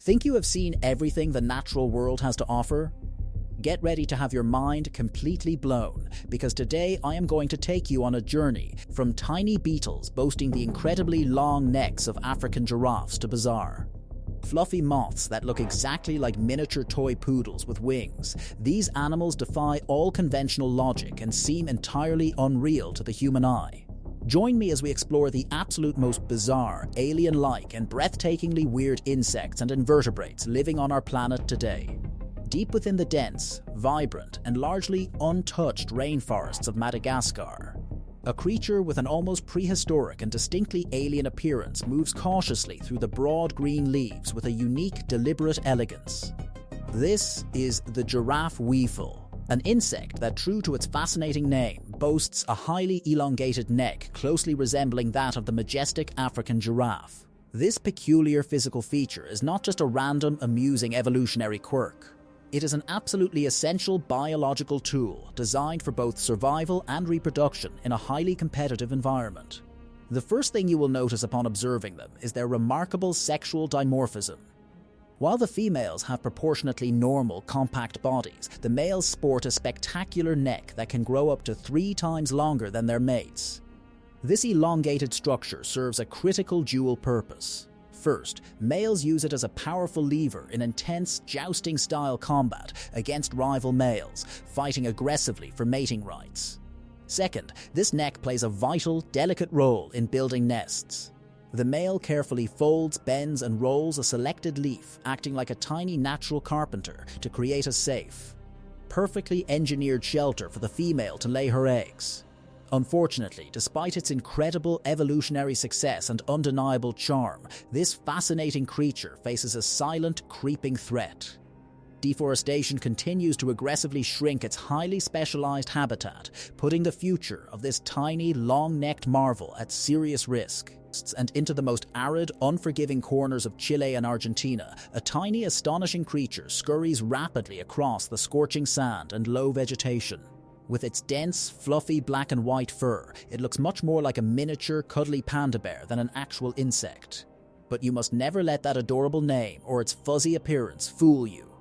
Think you have seen everything the natural world has to offer? Get ready to have your mind completely blown, because today I am going to take you on a journey from tiny beetles boasting the incredibly long necks of African giraffes to bizarre, fluffy moths that look exactly like miniature toy poodles with wings. These animals defy all conventional logic and seem entirely unreal to the human eye. Join me as we explore the absolute most bizarre, alien-like, and breathtakingly weird insects and invertebrates living on our planet today. Deep within the dense, vibrant, and largely untouched rainforests of Madagascar, a creature with an almost prehistoric and distinctly alien appearance moves cautiously through the broad green leaves with a unique, deliberate elegance. This is the giraffe weevil, an insect that, true to its fascinating name, boasts a highly elongated neck closely resembling that of the majestic African giraffe. This peculiar physical feature is not just a random, amusing evolutionary quirk. It is an absolutely essential biological tool designed for both survival and reproduction in a highly competitive environment. The first thing you will notice upon observing them is their remarkable sexual dimorphism. While the females have proportionately normal, compact bodies, the males sport a spectacular neck that can grow up to 3 times longer than their mates. This elongated structure serves a critical dual purpose. First, males use it as a powerful lever in intense, jousting-style combat against rival males, fighting aggressively for mating rights. Second, this neck plays a vital, delicate role in building nests. The male carefully folds, bends, and rolls a selected leaf, acting like a tiny natural carpenter to create a safe, perfectly engineered shelter for the female to lay her eggs. Unfortunately, despite its incredible evolutionary success and undeniable charm, this fascinating creature faces a silent, creeping threat. Deforestation continues to aggressively shrink its highly specialized habitat, putting the future of this tiny, long-necked marvel at serious risk. And into the most arid, unforgiving corners of Chile and Argentina, a tiny, astonishing creature scurries rapidly across the scorching sand and low vegetation. With its dense, fluffy black and white fur, it looks much more like a miniature, cuddly panda bear than an actual insect. But you must never let that adorable name or its fuzzy appearance fool you.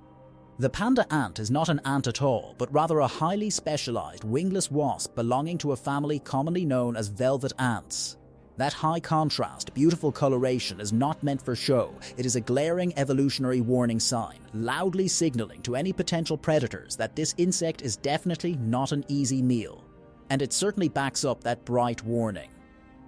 The panda ant is not an ant at all, but rather a highly specialized wingless wasp belonging to a family commonly known as velvet ants. That high-contrast, beautiful coloration is not meant for show. It is a glaring evolutionary warning sign, loudly signaling to any potential predators that this insect is definitely not an easy meal. And it certainly backs up that bright warning.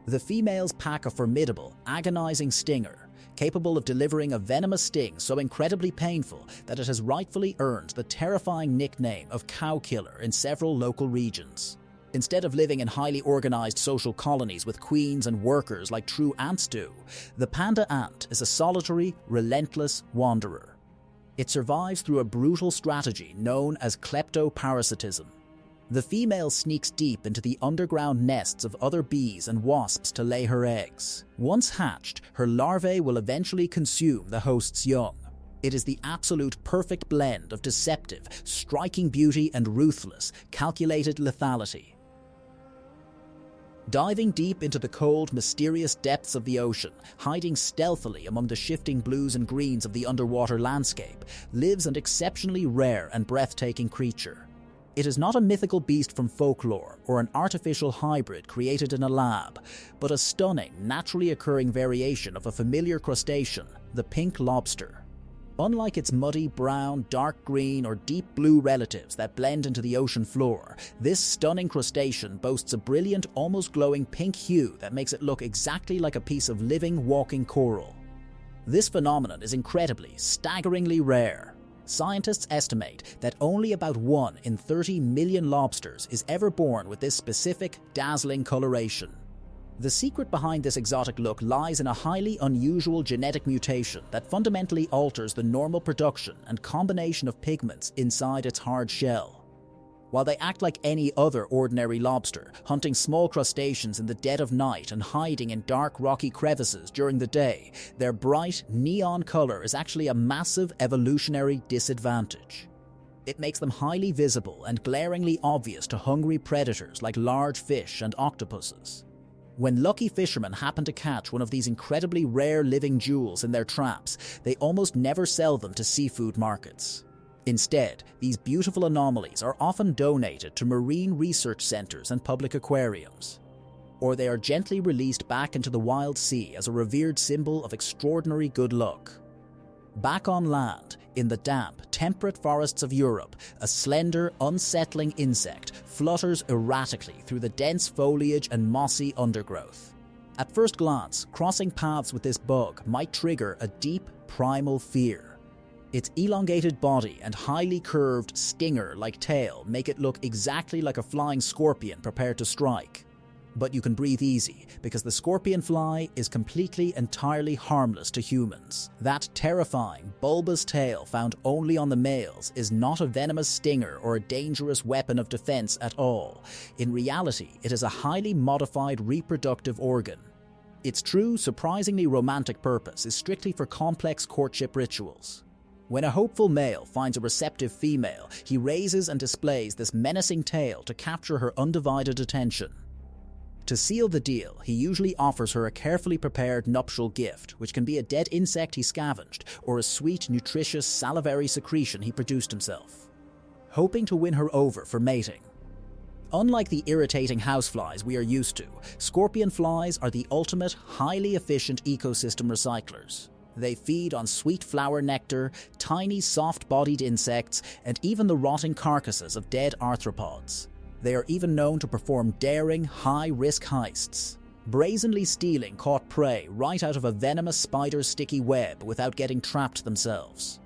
The females pack a formidable, agonizing stinger, capable of delivering a venomous sting so incredibly painful that it has rightfully earned the terrifying nickname of cow killer in several local regions. Instead of living in highly organized social colonies with queens and workers like true ants do, the panda ant is a solitary, relentless wanderer. It survives through a brutal strategy known as kleptoparasitism. The female sneaks deep into the underground nests of other bees and wasps to lay her eggs. Once hatched, her larvae will eventually consume the host's young. It is the absolute perfect blend of deceptive, striking beauty and ruthless, calculated lethality. Diving deep into the cold, mysterious depths of the ocean, hiding stealthily among the shifting blues and greens of the underwater landscape, lives an exceptionally rare and breathtaking creature. It is not a mythical beast from folklore or an artificial hybrid created in a lab, but a stunning, naturally occurring variation of a familiar crustacean, the pink lobster. Unlike its muddy brown, dark green, or deep blue relatives that blend into the ocean floor, this stunning crustacean boasts a brilliant, almost glowing pink hue that makes it look exactly like a piece of living, walking coral. This phenomenon is incredibly, staggeringly rare. Scientists estimate that only about 1 in 30 million lobsters is ever born with this specific, dazzling coloration. The secret behind this exotic look lies in a highly unusual genetic mutation that fundamentally alters the normal production and combination of pigments inside its hard shell. While they act like any other ordinary lobster, hunting small crustaceans in the dead of night and hiding in dark rocky crevices during the day, their bright, neon color is actually a massive evolutionary disadvantage. It makes them highly visible and glaringly obvious to hungry predators like large fish and octopuses. When lucky fishermen happen to catch one of these incredibly rare living jewels in their traps, they almost never sell them to seafood markets. Instead, these beautiful anomalies are often donated to marine research centers and public aquariums, or they are gently released back into the wild sea as a revered symbol of extraordinary good luck. Back on land, in the damp, temperate forests of Europe, a slender, unsettling insect flutters erratically through the dense foliage and mossy undergrowth. At first glance, crossing paths with this bug might trigger a deep, primal fear. Its elongated body and highly curved, stinger-like tail make it look exactly like a flying scorpion prepared to strike. But you can breathe easy, because the scorpion fly is entirely harmless to humans. That terrifying, bulbous tail found only on the males is not a venomous stinger or a dangerous weapon of defense at all. In reality, it is a highly modified reproductive organ. Its true, surprisingly romantic purpose is strictly for complex courtship rituals. When a hopeful male finds a receptive female, he raises and displays this menacing tail to capture her undivided attention. To seal the deal, he usually offers her a carefully prepared nuptial gift, which can be a dead insect he scavenged or a sweet, nutritious, salivary secretion he produced himself, hoping to win her over for mating. Unlike the irritating houseflies we are used to, scorpion flies are the ultimate, highly efficient ecosystem recyclers. They feed on sweet flower nectar, tiny, soft-bodied insects, and even the rotting carcasses of dead arthropods. They are even known to perform daring, high-risk heists, brazenly stealing caught prey right out of a venomous spider's sticky web without getting trapped themselves.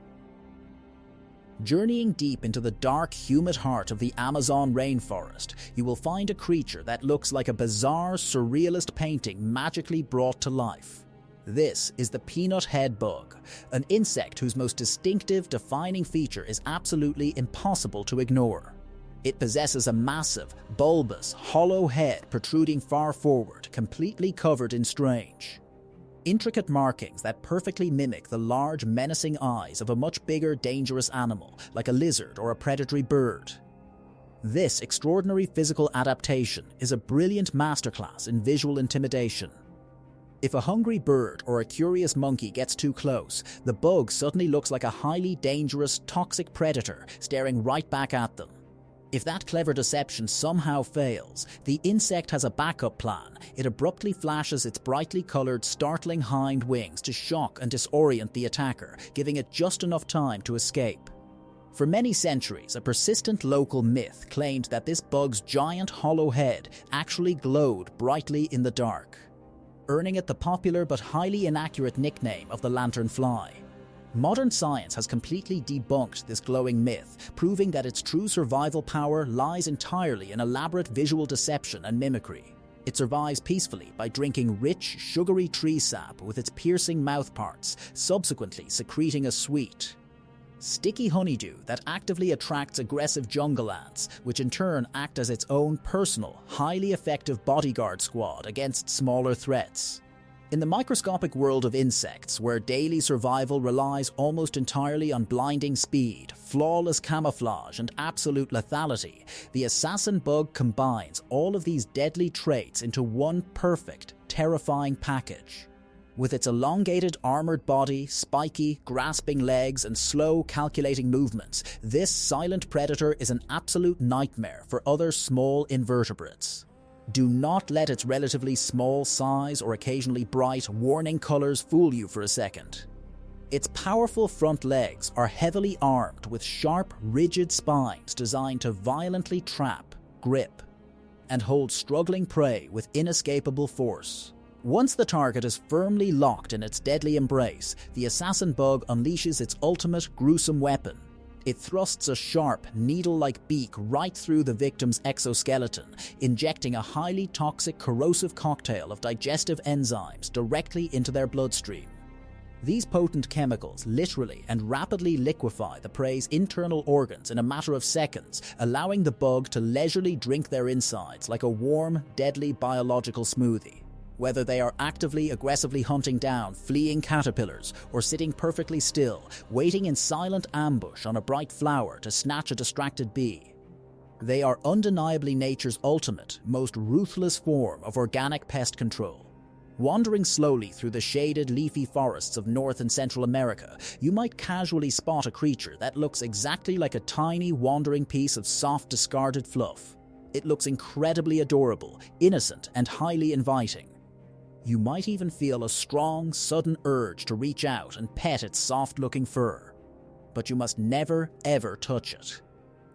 Journeying deep into the dark, humid heart of the Amazon rainforest, you will find a creature that looks like a bizarre, surrealist painting magically brought to life. This is the peanut head bug, an insect whose most distinctive, defining feature is absolutely impossible to ignore. It possesses a massive, bulbous, hollow head protruding far forward, completely covered in strange, intricate markings that perfectly mimic the large, menacing eyes of a much bigger, dangerous animal, like a lizard or a predatory bird. This extraordinary physical adaptation is a brilliant masterclass in visual intimidation. If a hungry bird or a curious monkey gets too close, the bug suddenly looks like a highly dangerous, toxic predator staring right back at them. If that clever deception somehow fails, the insect has a backup plan. It abruptly flashes its brightly colored, startling hind wings to shock and disorient the attacker, giving it just enough time to escape. For many centuries, a persistent local myth claimed that this bug's giant hollow head actually glowed brightly in the dark, earning it the popular but highly inaccurate nickname of the lanternfly. Modern science has completely debunked this glowing myth, proving that its true survival power lies entirely in elaborate visual deception and mimicry. It survives peacefully by drinking rich, sugary tree sap with its piercing mouthparts, subsequently secreting a sweet, sticky honeydew that actively attracts aggressive jungle ants, which in turn act as its own personal, highly effective bodyguard squad against smaller threats. In the microscopic world of insects, where daily survival relies almost entirely on blinding speed, flawless camouflage, and absolute lethality, the assassin bug combines all of these deadly traits into one perfect, terrifying package. With its elongated armored body, spiky, grasping legs, and slow, calculating movements, this silent predator is an absolute nightmare for other small invertebrates. Do not let its relatively small size or occasionally bright, warning colors fool you for a second. Its powerful front legs are heavily armed with sharp, rigid spines designed to violently trap, grip, and hold struggling prey with inescapable force. Once the target is firmly locked in its deadly embrace, the assassin bug unleashes its ultimate gruesome weapon. It thrusts a sharp, needle-like beak right through the victim's exoskeleton, injecting a highly toxic, corrosive cocktail of digestive enzymes directly into their bloodstream. These potent chemicals literally and rapidly liquefy the prey's internal organs in a matter of seconds, allowing the bug to leisurely drink their insides like a warm, deadly biological smoothie. Whether they are actively, aggressively hunting down fleeing caterpillars or sitting perfectly still, waiting in silent ambush on a bright flower to snatch a distracted bee, They are undeniably nature's ultimate, most ruthless form of organic pest control. Wandering slowly through the shaded, leafy forests of North and Central America, you might casually spot a creature that looks exactly like a tiny, wandering piece of soft, discarded fluff. It looks incredibly adorable, innocent, and highly inviting. You might even feel a strong, sudden urge to reach out and pet its soft-looking fur. But you must never, ever touch it.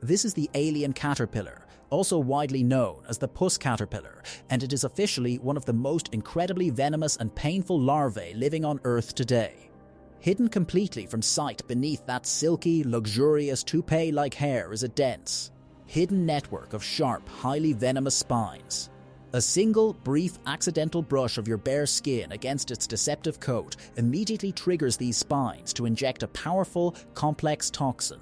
This is the alien caterpillar, also widely known as the puss caterpillar, and it is officially one of the most incredibly venomous and painful larvae living on Earth today. Hidden completely from sight beneath that silky, luxurious toupee-like hair is a dense, hidden network of sharp, highly venomous spines. A single, brief, accidental brush of your bare skin against its deceptive coat immediately triggers these spines to inject a powerful, complex toxin.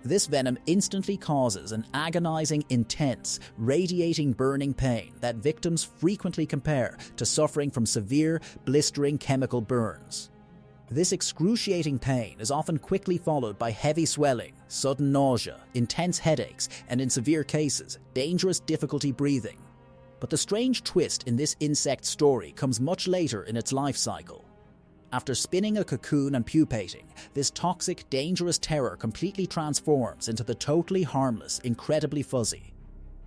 This venom instantly causes an agonizing, intense, radiating burning pain that victims frequently compare to suffering from severe, blistering chemical burns. This excruciating pain is often quickly followed by heavy swelling, sudden nausea, intense headaches, and in severe cases, dangerous difficulty breathing. But the strange twist in this insect story comes much later in its life cycle. After spinning a cocoon and pupating, this toxic, dangerous terror completely transforms into the totally harmless, incredibly fuzzy,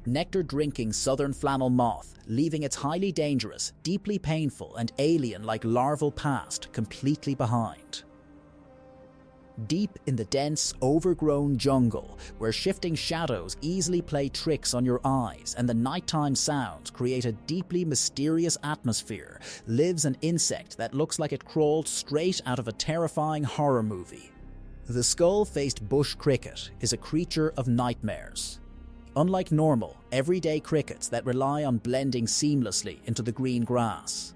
nectar-drinking southern flannel moth, leaving its highly dangerous, deeply painful, and alien-like larval past completely behind. Deep in the dense, overgrown jungle, where shifting shadows easily play tricks on your eyes and the nighttime sounds create a deeply mysterious atmosphere, lives an insect that looks like it crawled straight out of a terrifying horror movie. The skull-faced bush cricket is a creature of nightmares. Unlike normal, everyday crickets that rely on blending seamlessly into the green grass,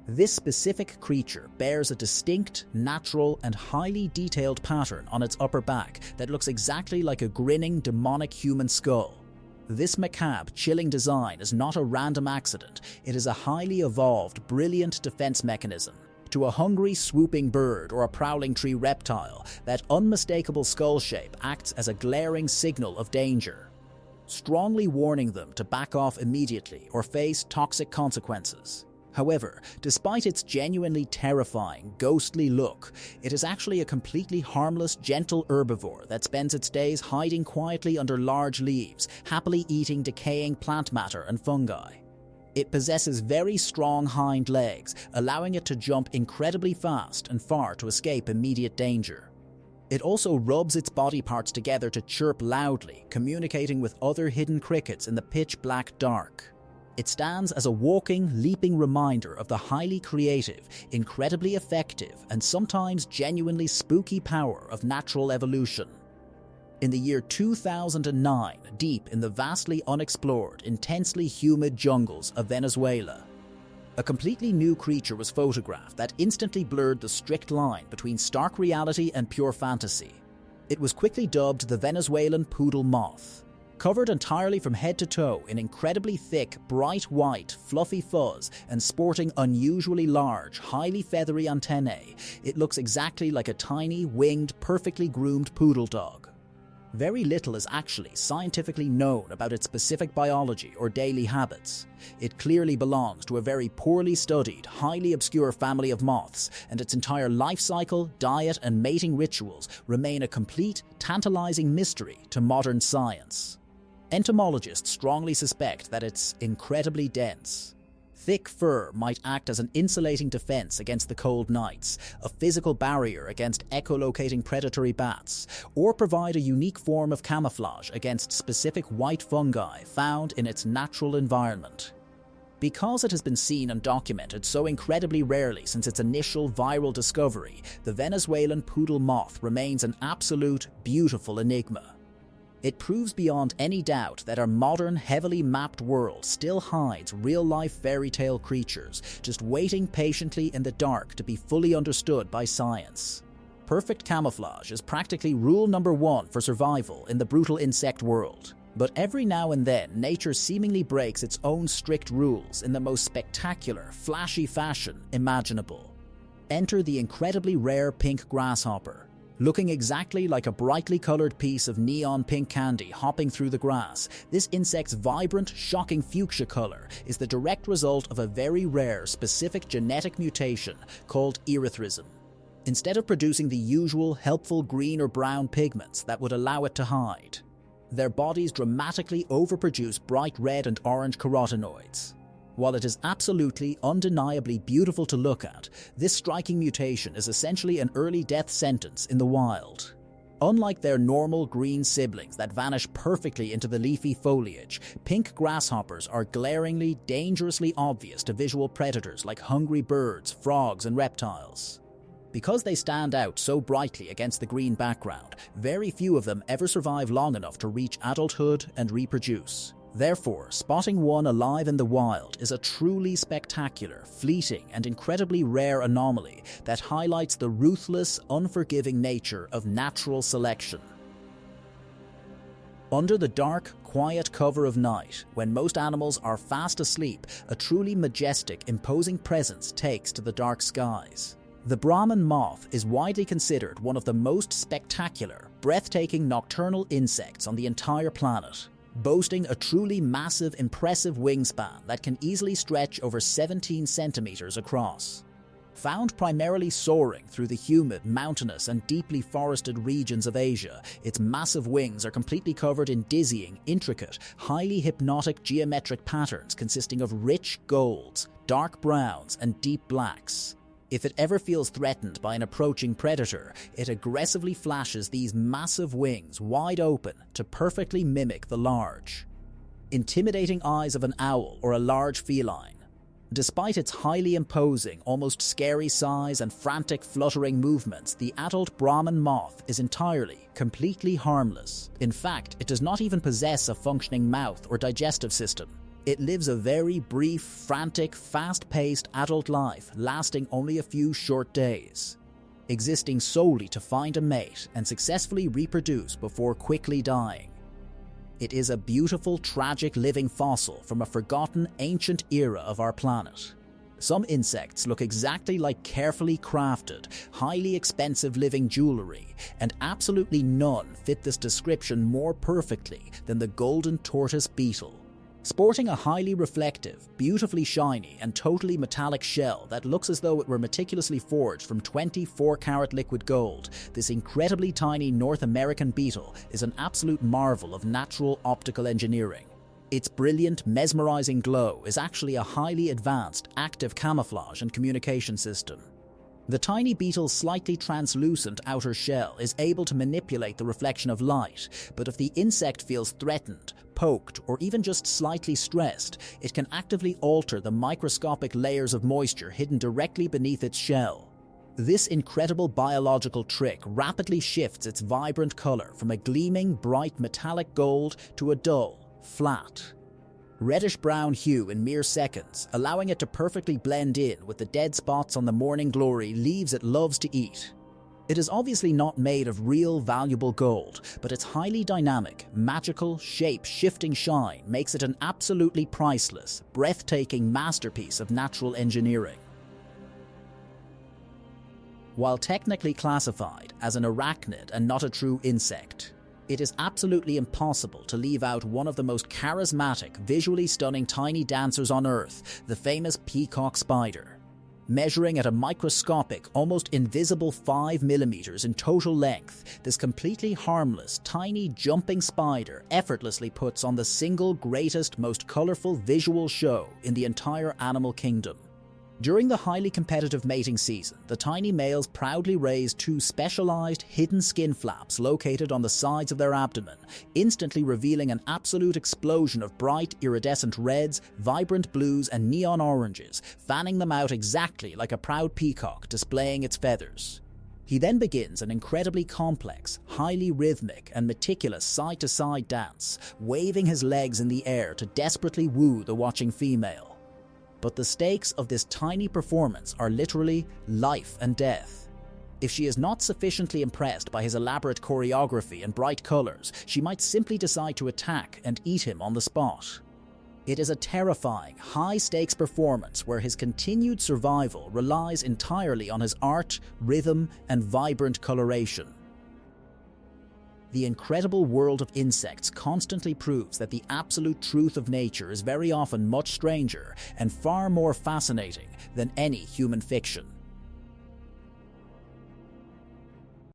this specific creature bears a distinct, natural, and highly detailed pattern on its upper back that looks exactly like a grinning, demonic human skull. This macabre, chilling design is not a random accident, it is a highly evolved, brilliant defense mechanism. To a hungry, swooping bird or a prowling tree reptile, that unmistakable skull shape acts as a glaring signal of danger, strongly warning them to back off immediately or face toxic consequences. However, despite its genuinely terrifying, ghostly look, it is actually a completely harmless, gentle herbivore that spends its days hiding quietly under large leaves, happily eating decaying plant matter and fungi. It possesses very strong hind legs, allowing it to jump incredibly fast and far to escape immediate danger. It also rubs its body parts together to chirp loudly, communicating with other hidden crickets in the pitch-black dark. It stands as a walking, leaping reminder of the highly creative, incredibly effective, and sometimes genuinely spooky power of natural evolution. In the year 2009, deep in the vastly unexplored, intensely humid jungles of Venezuela, a completely new creature was photographed that instantly blurred the strict line between stark reality and pure fantasy. It was quickly dubbed the Venezuelan poodle moth. Covered entirely from head to toe in incredibly thick, bright white, fluffy fuzz and sporting unusually large, highly feathery antennae, it looks exactly like a tiny, winged, perfectly groomed poodle dog. Very little is actually scientifically known about its specific biology or daily habits. It clearly belongs to a very poorly studied, highly obscure family of moths, and its entire life cycle, diet, and mating rituals remain a complete, tantalizing mystery to modern science. Entomologists strongly suspect that it's incredibly dense. Thick fur might act as an insulating defense against the cold nights, a physical barrier against echolocating predatory bats, or provide a unique form of camouflage against specific white fungi found in its natural environment. Because it has been seen and documented so incredibly rarely since its initial viral discovery, the Venezuelan poodle moth remains an absolute, beautiful enigma. It proves beyond any doubt that our modern, heavily mapped world still hides real-life fairy tale creatures, just waiting patiently in the dark to be fully understood by science. Perfect camouflage is practically rule number one for survival in the brutal insect world. But every now and then, nature seemingly breaks its own strict rules in the most spectacular, flashy fashion imaginable. Enter the incredibly rare pink grasshopper. Looking exactly like a brightly colored piece of neon pink candy hopping through the grass, this insect's vibrant, shocking fuchsia color is the direct result of a very rare, specific genetic mutation called erythrism. Instead of producing the usual helpful green or brown pigments that would allow it to hide, their bodies dramatically overproduce bright red and orange carotenoids. While it is absolutely, undeniably beautiful to look at, this striking mutation is essentially an early death sentence in the wild. Unlike their normal green siblings that vanish perfectly into the leafy foliage, pink grasshoppers are glaringly, dangerously obvious to visual predators like hungry birds, frogs, and reptiles. Because they stand out so brightly against the green background, very few of them ever survive long enough to reach adulthood and reproduce. Therefore, spotting one alive in the wild is a truly spectacular, fleeting, and incredibly rare anomaly that highlights the ruthless, unforgiving nature of natural selection. Under the dark, quiet cover of night, when most animals are fast asleep, a truly majestic, imposing presence takes to the dark skies. The Brahmin moth is widely considered one of the most spectacular, breathtaking nocturnal insects on the entire planet, boasting a truly massive, impressive wingspan that can easily stretch over 17 centimeters across. Found primarily soaring through the humid, mountainous, and deeply forested regions of Asia, its massive wings are completely covered in dizzying, intricate, highly hypnotic geometric patterns consisting of rich golds, dark browns, and deep blacks. If it ever feels threatened by an approaching predator, it aggressively flashes these massive wings wide open to perfectly mimic the large, intimidating eyes of an owl or a large feline. Despite its highly imposing, almost scary size and frantic fluttering movements, the adult Brahmin moth is entirely, completely harmless. In fact, it does not even possess a functioning mouth or digestive system. It lives a very brief, frantic, fast-paced adult life lasting only a few short days, existing solely to find a mate and successfully reproduce before quickly dying. It is a beautiful, tragic living fossil from a forgotten, ancient era of our planet. Some insects look exactly like carefully crafted, highly expensive living jewelry, and absolutely none fit this description more perfectly than the golden tortoise beetle. Sporting a highly reflective, beautifully shiny, and totally metallic shell that looks as though it were meticulously forged from 24-karat liquid gold, this incredibly tiny North American beetle is an absolute marvel of natural optical engineering. Its brilliant, mesmerizing glow is actually a highly advanced, active camouflage and communication system. The tiny beetle's slightly translucent outer shell is able to manipulate the reflection of light, but if the insect feels threatened, poked, or even just slightly stressed, it can actively alter the microscopic layers of moisture hidden directly beneath its shell. This incredible biological trick rapidly shifts its vibrant color from a gleaming, bright metallic gold to a dull, flat, reddish-brown hue in mere seconds, allowing it to perfectly blend in with the dead spots on the morning glory leaves it loves to eat. It is obviously not made of real, valuable gold, but its highly dynamic, magical, shape-shifting shine makes it an absolutely priceless, breathtaking masterpiece of natural engineering. While technically classified as an arachnid and not a true insect, it is absolutely impossible to leave out one of the most charismatic, visually stunning tiny dancers on Earth, the famous peacock spider. Measuring at a microscopic, almost invisible 5 millimeters in total length, this completely harmless, tiny jumping spider effortlessly puts on the single greatest, most colorful visual show in the entire animal kingdom. During the highly competitive mating season, the tiny males proudly raise 2 specialized hidden skin flaps located on the sides of their abdomen, instantly revealing an absolute explosion of bright, iridescent reds, vibrant blues, and neon oranges, fanning them out exactly like a proud peacock displaying its feathers. He then begins an incredibly complex, highly rhythmic, and meticulous side-to-side dance, waving his legs in the air to desperately woo the watching female. But the stakes of this tiny performance are literally life and death. If she is not sufficiently impressed by his elaborate choreography and bright colors, she might simply decide to attack and eat him on the spot. It is a terrifying, high-stakes performance where his continued survival relies entirely on his art, rhythm, and vibrant coloration. The incredible world of insects constantly proves that the absolute truth of nature is very often much stranger and far more fascinating than any human fiction.